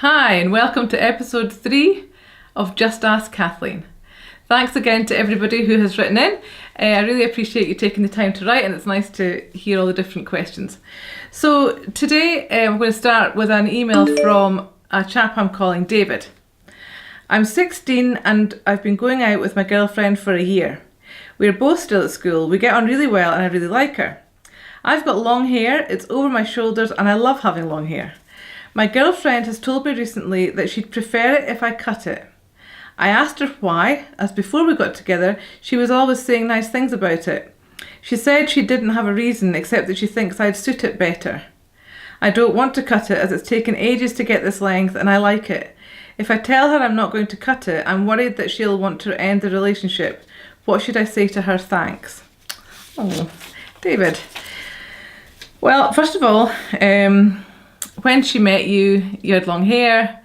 Hi, and welcome to episode 3 of Just Ask Kathleen. Thanks again to everybody who has written in. I really appreciate you taking the time to write, and it's nice to hear all the different questions. So today I'm going to start with an email from a chap I'm calling David. I'm 16 and I've been going out with my girlfriend for a year. We're both still at school, we get on really well and I really like her. I've got long hair, it's over my shoulders and I love having long hair. My girlfriend has told me recently that she'd prefer it if I cut it. I asked her why, as before we got together, she was always saying nice things about it. She said she didn't have a reason except that she thinks I'd suit it better. I don't want to cut it as it's taken ages to get this length and I like it. If I tell her I'm not going to cut it, I'm worried that she'll want to end the relationship. What should I say to her? Thanks. Oh, David. Well, first of all, when she met you, you had long hair.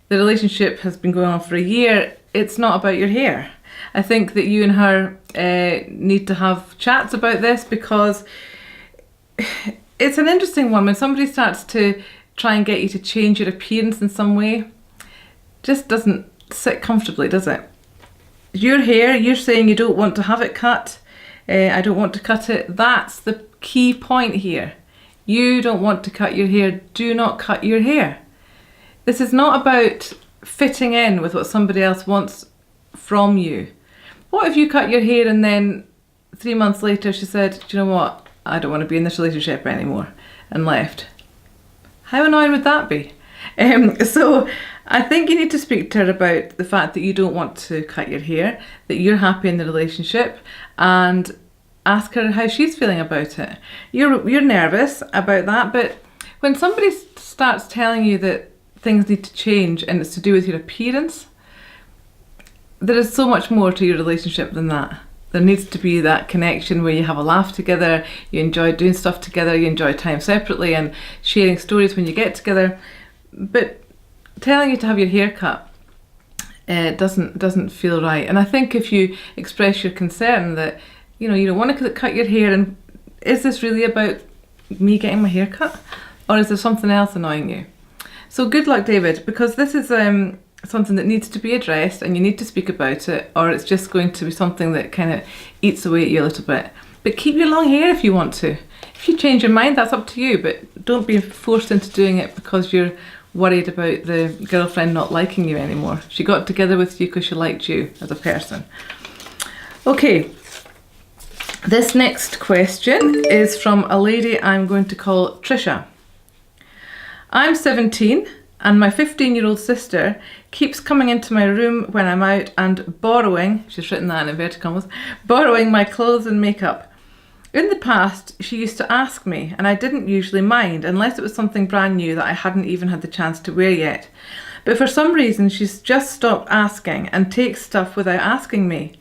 The relationship has been going on for a year. It's not about your hair. I think that you and her need to have chats about this, because it's an interesting one when somebody starts to try and get you to change your appearance in some way. Just doesn't sit comfortably, does it? Your hair, you're saying you don't want to have it cut. I don't want to cut it. That's the key point here. You don't want to cut your hair. Do not cut your hair. This is not about fitting in with what somebody else wants from you. What if you cut your hair and then 3 months later she said, do you know what, I don't want to be in this relationship anymore, and left? How annoying would that be? So I think you need to speak to her about the fact that you don't want to cut your hair, that you're happy in the relationship, and ask her how she's feeling about it. You're nervous about that, but when somebody starts telling you that things need to change and it's to do with your appearance, there is so much more to your relationship than that. There needs to be that connection where you have a laugh together, you enjoy doing stuff together, you enjoy time separately and sharing stories when you get together. But telling you to have your hair cut doesn't feel right. And I think if you express your concern that you don't want to cut your hair, and is this really about me getting my hair cut, or is there something else annoying you? So good luck, David, because this is something that needs to be addressed and you need to speak about it, or it's just going to be something that kind of eats away at you a little bit. But keep your long hair if you want to. If you change your mind, that's up to you, but don't be forced into doing it because you're worried about the girlfriend not liking you anymore. She got together with you because she liked you as a person. Okay, this next question is from a lady I'm going to call Trisha. I'm 17 and my 15-year-old sister keeps coming into my room when I'm out and borrowing, she's written that in inverted commas, borrowing my clothes and makeup. In the past, she used to ask me, and I didn't usually mind unless it was something brand new that I hadn't even had the chance to wear yet. But for some reason, she's just stopped asking and takes stuff without asking me.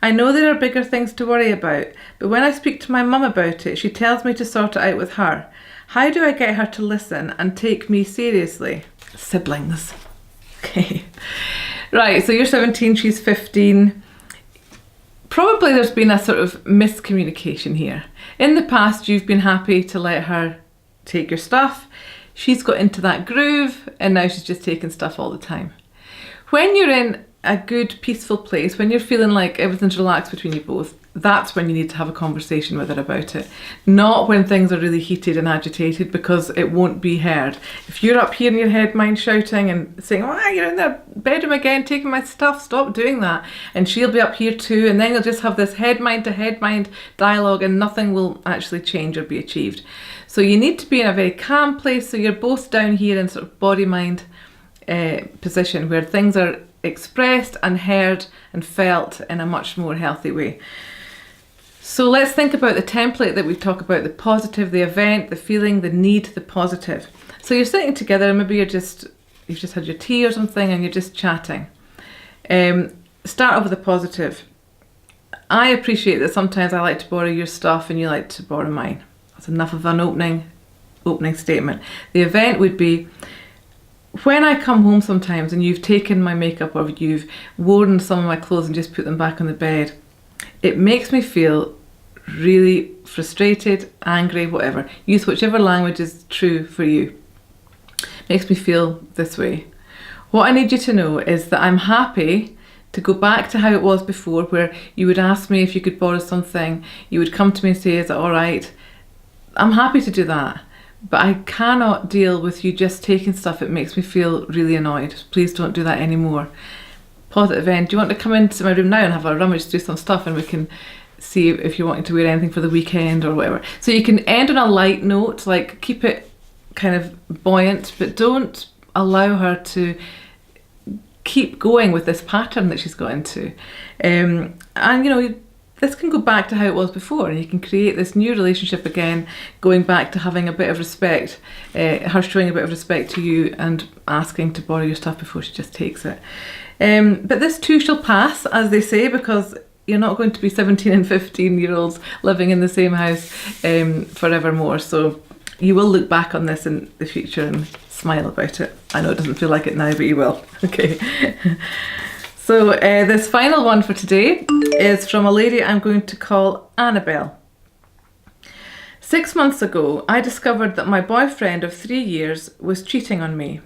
I know there are bigger things to worry about, but when I speak to my mum about it, she tells me to sort it out with her. How do I get her to listen and take me seriously? Siblings. Okay. Right, so you're 17, she's 15. Probably there's been a sort of miscommunication here. In the past, you've been happy to let her take your stuff. She's got into that groove and now she's just taking stuff all the time. When you're in a good, peaceful place, when you're feeling like everything's relaxed between you both, that's when you need to have a conversation with her about it. Not when things are really heated and agitated, because it won't be heard. If you're up here in your head mind shouting and saying, oh, you're in the bedroom again taking my stuff, stop doing that. And she'll be up here too, and then you'll just have this head mind to head mind dialogue and nothing will actually change or be achieved. So you need to be in a very calm place, so you're both down here in sort of body mind position where things are expressed and heard and felt in a much more healthy way. So let's think about the template that we talk about: the positive, the event, the feeling, the need, the positive. So you're sitting together and maybe you've just had your tea or something and you're just chatting. Start off with the positive. I appreciate that sometimes I like to borrow your stuff and you like to borrow mine. That's enough of an opening statement. The event would be, when I come home sometimes and you've taken my makeup or you've worn some of my clothes and just put them back on the bed, it makes me feel really frustrated, angry, whatever. Use whichever language is true for you. Makes me feel this way. What I need you to know is that I'm happy to go back to how it was before, where you would ask me if you could borrow something, you would come to me and say, is it all right? I'm happy to do that, but I cannot deal with you just taking stuff. It makes me feel really annoyed. Please don't do that anymore. Positive end, do you want to come into my room now and have a rummage through some stuff, and we can see if you're wanting to wear anything for the weekend or whatever. So you can end on a light note, like keep it kind of buoyant, but don't allow her to keep going with this pattern that she's got into. And you know, this can go back to how it was before, and you can create this new relationship again, going back to having a bit of respect, her showing a bit of respect to you and asking to borrow your stuff before she just takes it. But this too shall pass, as they say, because you're not going to be 17 and 15-year-olds living in the same house forevermore. So you will look back on this in the future and smile about it. I know it doesn't feel like it now, but you will. Okay. So this final one for today is from a lady I'm going to call Annabelle. 6 months ago, I discovered that my boyfriend of 3 years was cheating on me.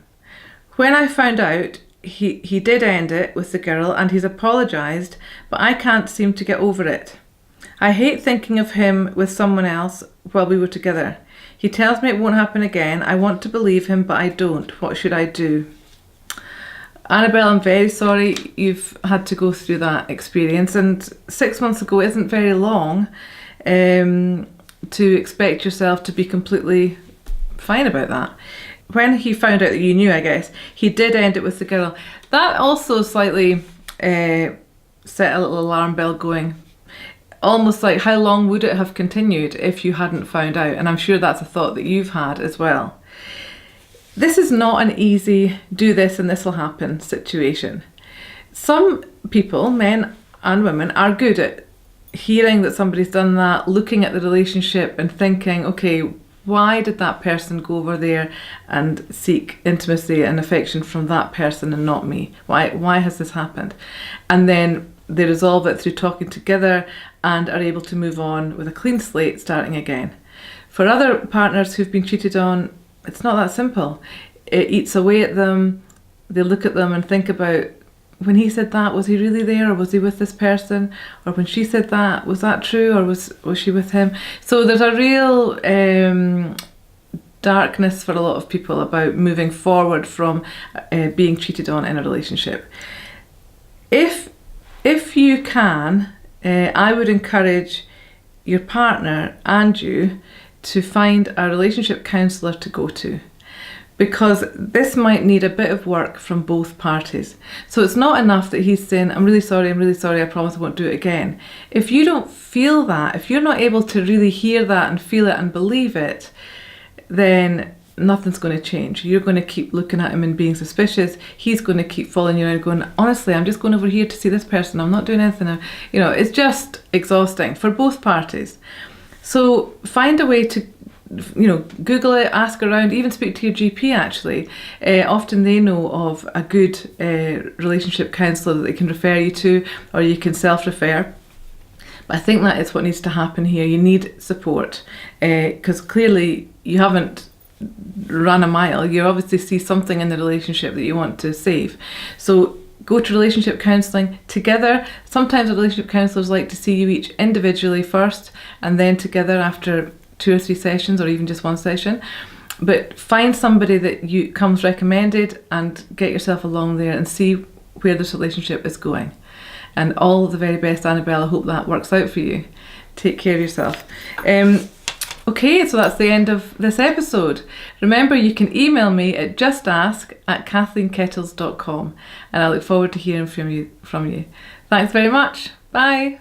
When I found out, he did end it with the girl and he's apologised, but I can't seem to get over it. I hate thinking of him with someone else while we were together. He tells me it won't happen again. I want to believe him, but I don't. What should I do? Annabelle, I'm very sorry you've had to go through that experience, and 6 months ago isn't very long to expect yourself to be completely fine about that. When he found out that you knew, I guess, he did end it with the girl. That also slightly set a little alarm bell going. Almost like, how long would it have continued if you hadn't found out? And I'm sure that's a thought that you've had as well. This is not an easy do this and this will happen situation. Some people, men and women, are good at hearing that somebody's done that, looking at the relationship and thinking, okay, why did that person go over there and seek intimacy and affection from that person and not me? Why has this happened? And then they resolve it through talking together and are able to move on with a clean slate, starting again. For other partners who've been cheated on, it's not that simple. It eats away at them. They look at them and think about, when he said that, was he really there, or was he with this person? Or when she said that, was that true, or was she with him? So there's a real darkness for a lot of people about moving forward from being cheated on in a relationship. If you can, I would encourage your partner and you to find a relationship counsellor to go to, because this might need a bit of work from both parties. So it's not enough that he's saying, I'm really sorry, I promise I won't do it again. If you don't feel that, if you're not able to really hear that and feel it and believe it, then nothing's going to change. You're going to keep looking at him and being suspicious. He's going to keep following you around going, honestly, I'm just going over here to see this person. I'm not doing anything. You know, it's just exhausting for both parties. So find a way to, you know, Google it, ask around, even speak to your GP actually. Often they know of a good relationship counsellor that they can refer you to, or you can self-refer. But I think that is what needs to happen here. You need support, because clearly you haven't run a mile. You obviously see something in the relationship that you want to save. So go to relationship counselling together. Sometimes relationship counsellors like to see you each individually first and then together after 2 or 3 sessions, or even just 1 session. But find somebody that comes recommended and get yourself along there and see where this relationship is going. And all the very best, Annabelle. I hope that works out for you. Take care of yourself. Okay, so that's the end of this episode. Remember, you can email me at justask@kathleenkettles.com, and I look forward to hearing from you. Thanks very much. Bye.